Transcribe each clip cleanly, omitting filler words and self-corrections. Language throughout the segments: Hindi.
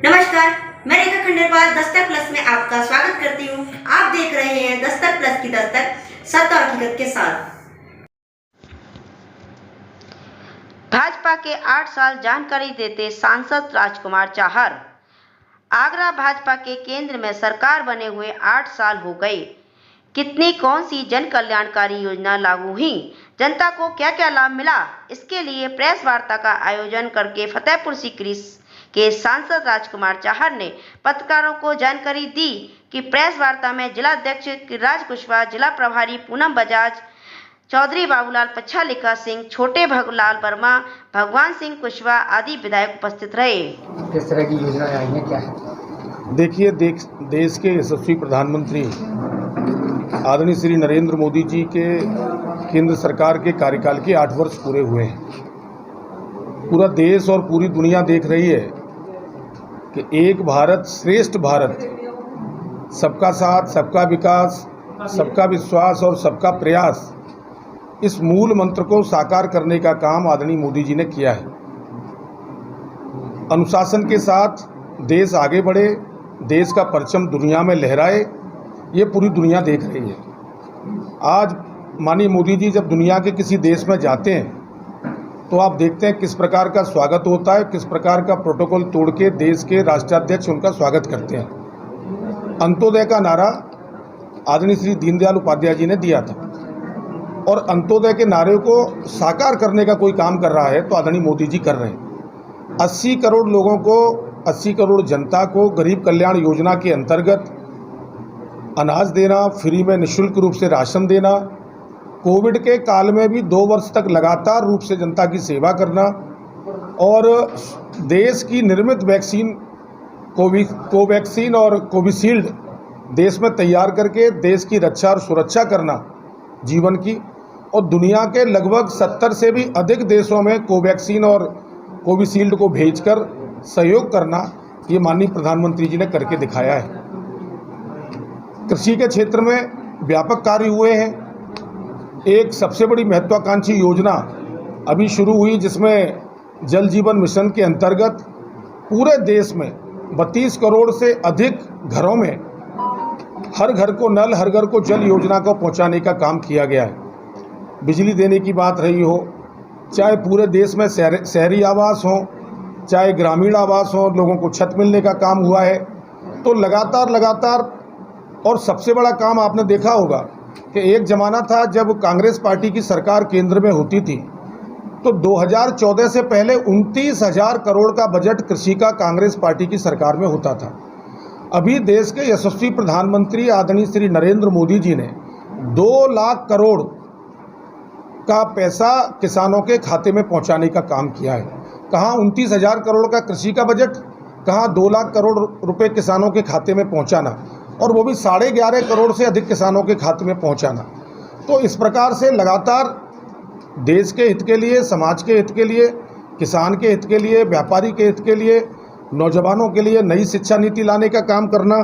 नमस्कार, मैं रेखा खंडेलवाल दस्तक प्लस में आपका स्वागत करती हूँ। आप देख रहे हैं दस्तक प्लस की दस्तक, सत्य और हकीकत के साथ। भाजपा के 8 साल जानकारी देते सांसद राजकुमार चाहर। आगरा भाजपा के केंद्र में सरकार बने हुए 8 साल हो गए। कितनी कौन सी जन कल्याणकारी योजना लागू हुई, जनता को क्या क्या लाभ मिला, इसके लिए प्रेस वार्ता का आयोजन करके फतेहपुर सीकरी के सांसद राजकुमार चाहर ने पत्रकारों को जानकारी दी कि प्रेस वार्ता में जिलाध्यक्ष राज कुशवाहा, जिला प्रभारी पूनम बजाज, चौधरी बाबूलाल पच्छालिका सिंह, छोटे भगलाल वर्मा, भगवान सिंह कुशवाहा आदि विधायक उपस्थित रहे। किस तरह की योजना आई है, क्या है? देखिए, देश के यशस्वी प्रधानमंत्री आदरणीय श्री नरेंद्र मोदी जी के केंद्र सरकार के कार्यकाल के 8 वर्ष पूरे हुए हैं। पूरा देश और पूरी दुनिया देख रही है कि एक भारत श्रेष्ठ भारत, सबका साथ, सबका विकास, सबका विश्वास और सबका प्रयास, इस मूल मंत्र को साकार करने का काम आदरणीय मोदी जी ने किया है। अनुशासन के साथ देश आगे बढ़े, देश का परचम दुनिया में लहराए, ये पूरी दुनिया देख रही है। आज माननीय मोदी जी जब दुनिया के किसी देश में जाते हैं तो आप देखते हैं किस प्रकार का स्वागत होता है, किस प्रकार का प्रोटोकॉल तोड़ के देश के राष्ट्राध्यक्ष उनका स्वागत करते हैं। अंत्योदय का नारा आदरणीय श्री दीनदयाल उपाध्याय जी ने दिया था और अंत्योदय के नारे को साकार करने का कोई काम कर रहा है तो आदरणीय मोदी जी कर रहे हैं। 80 करोड़ लोगों को, 80 करोड़ जनता को गरीब कल्याण योजना के अंतर्गत अनाज देना, फ्री में निःशुल्क रूप से राशन देना, कोविड के काल में भी 2 वर्ष तक लगातार रूप से जनता की सेवा करना और देश की निर्मित वैक्सीन कोवैक्सीन और कोविशील्ड देश में तैयार करके देश की रक्षा और सुरक्षा करना जीवन की, और दुनिया के लगभग 70 से भी अधिक देशों में कोवैक्सीन और कोविशील्ड को भेजकर सहयोग करना, ये माननीय प्रधानमंत्री जी ने करके दिखाया है। कृषि के क्षेत्र में व्यापक कार्य हुए हैं। एक सबसे बड़ी महत्वाकांक्षी योजना अभी शुरू हुई जिसमें जल जीवन मिशन के अंतर्गत पूरे देश में 32 करोड़ से अधिक घरों में हर घर को नल, हर घर को जल योजना को पहुंचाने का काम किया गया है। बिजली देने की बात रही हो, चाहे पूरे देश में शहरी आवास हो, चाहे ग्रामीण आवास हो, लोगों को छत मिलने का काम हुआ है। तो लगातार और सबसे बड़ा काम आपने देखा होगा कि एक ज़माना था जब कांग्रेस पार्टी की सरकार केंद्र में होती थी तो 2014 से पहले 29,000 करोड़ का बजट कृषि का कांग्रेस पार्टी की सरकार में होता था। अभी देश के यशस्वी प्रधानमंत्री आदरणीय श्री नरेंद्र मोदी जी ने 2 लाख करोड़ का पैसा किसानों के खाते में पहुंचाने का काम किया है। कहाँ 29,000 करोड़ का कृषि का बजट, कहाँ 2 लाख करोड़ रुपए किसानों के खाते में पहुंचाना, और वो भी 11.5 करोड़ से अधिक किसानों के खाते में पहुंचाना। तो इस प्रकार से लगातार देश के हित के लिए, समाज के हित के लिए, किसान के हित के लिए, व्यापारी के हित के लिए, नौजवानों के लिए नई शिक्षा नीति लाने का काम करना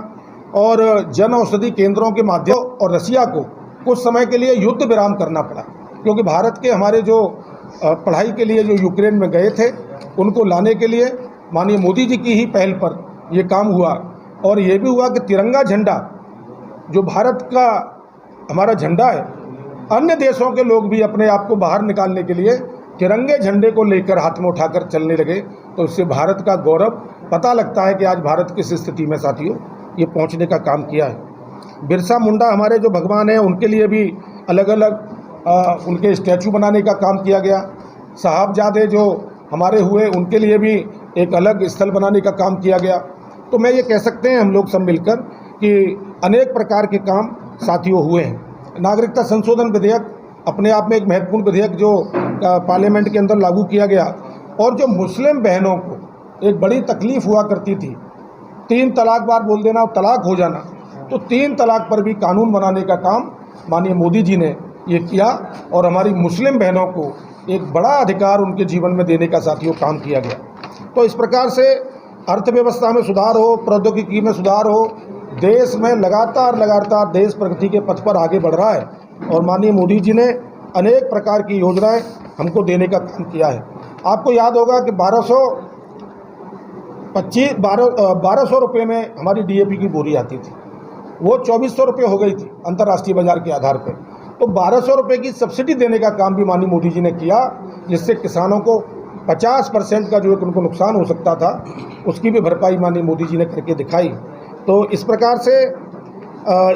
और जन औषधि केंद्रों के माध्यम, और रसिया को कुछ समय के लिए युद्ध विराम करना पड़ा क्योंकि भारत के हमारे जो पढ़ाई के लिए जो यूक्रेन में गए थे उनको लाने के लिए माननीय मोदी जी की ही पहल पर ये काम हुआ। और ये भी हुआ कि तिरंगा झंडा जो भारत का हमारा झंडा है, अन्य देशों के लोग भी अपने आप को बाहर निकालने के लिए तिरंगे झंडे को लेकर हाथ में उठाकर चलने लगे। तो इससे भारत का गौरव पता लगता है कि आज भारत किस स्थिति में साथियों ये पहुंचने का काम किया है। बिरसा मुंडा हमारे जो भगवान हैं उनके लिए भी अलग अलग उनके स्टैचू बनाने का काम किया गया। साहबजादे जो हमारे हुए उनके लिए भी एक अलग स्थल बनाने का काम किया गया। तो मैं ये कह सकते हैं हम लोग सब मिलकर कि अनेक प्रकार के काम साथियों हुए हैं। नागरिकता संशोधन विधेयक अपने आप में एक महत्वपूर्ण विधेयक जो पार्लियामेंट के अंदर लागू किया गया, और जो मुस्लिम बहनों को एक बड़ी तकलीफ़ हुआ करती थी, 3 तलाक बार बोल देना और तलाक हो जाना, तो 3 तलाक पर भी कानून बनाने का काम माननीय मोदी जी ने ये किया और हमारी मुस्लिम बहनों को एक बड़ा अधिकार उनके जीवन में देने का साथियों काम किया गया। तो इस प्रकार से अर्थव्यवस्था में सुधार हो, प्रौद्योगिकी में सुधार हो, देश में लगातार देश प्रगति के पथ पर आगे बढ़ रहा है और माननीय मोदी जी ने अनेक प्रकार की योजनाएं हमको देने का काम किया है। आपको याद होगा कि 1200 रुपये में हमारी DAP की बोरी आती थी, वो 2400 रुपये हो गई थी अंतर्राष्ट्रीय बाजार के आधार पर। तो 1200 रुपये की सब्सिडी देने का काम भी माननीय मोदी जी ने किया, जिससे किसानों को 50% का जो उनको नुकसान हो सकता था उसकी भी भरपाई माननीय मोदी जी ने करके दिखाई। तो इस प्रकार से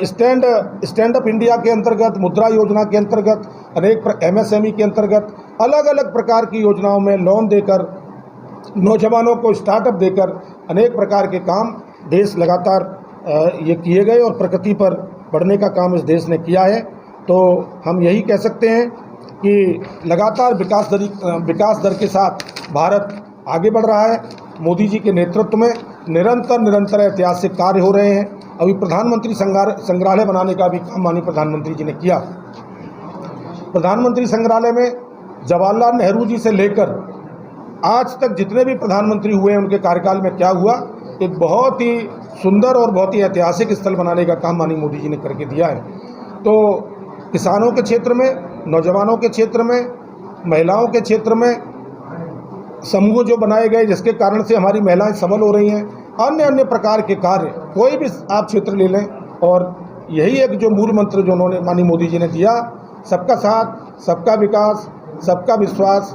स्टैंड अप इंडिया के अंतर्गत, मुद्रा योजना के अंतर्गत, अनेक MSME के अंतर्गत अलग अलग प्रकार की योजनाओं में लोन देकर, नौजवानों को स्टार्टअप देकर अनेक प्रकार के काम देश लगातार ये किए गए और प्रगति पर बढ़ने का काम इस देश ने किया है। तो हम यही कह सकते हैं कि लगातार विकास दर के साथ भारत आगे बढ़ रहा है। मोदी जी के नेतृत्व में निरंतर ऐतिहासिक कार्य हो रहे हैं। अभी प्रधानमंत्री संग्रहालय बनाने का भी काम माननीय प्रधानमंत्री जी ने किया। प्रधानमंत्री संग्रहालय में जवाहरलाल नेहरू जी से लेकर आज तक जितने भी प्रधानमंत्री हुए हैं उनके कार्यकाल में क्या हुआ, एक बहुत ही सुंदर और बहुत ही ऐतिहासिक स्थल बनाने का काम माननीय मोदी जी ने करके दिया है। तो किसानों के क्षेत्र में, नौजवानों के क्षेत्र में, महिलाओं के क्षेत्र में समूह जो बनाए गए जिसके कारण से हमारी महिलाएं सबल हो रही हैं, अन्य प्रकार के कार्य कोई भी आप क्षेत्र ले लें, और यही एक जो मूल मंत्र जो उन्होंने माननीय मोदी जी ने दिया, सबका साथ, सबका विकास, सबका विश्वास।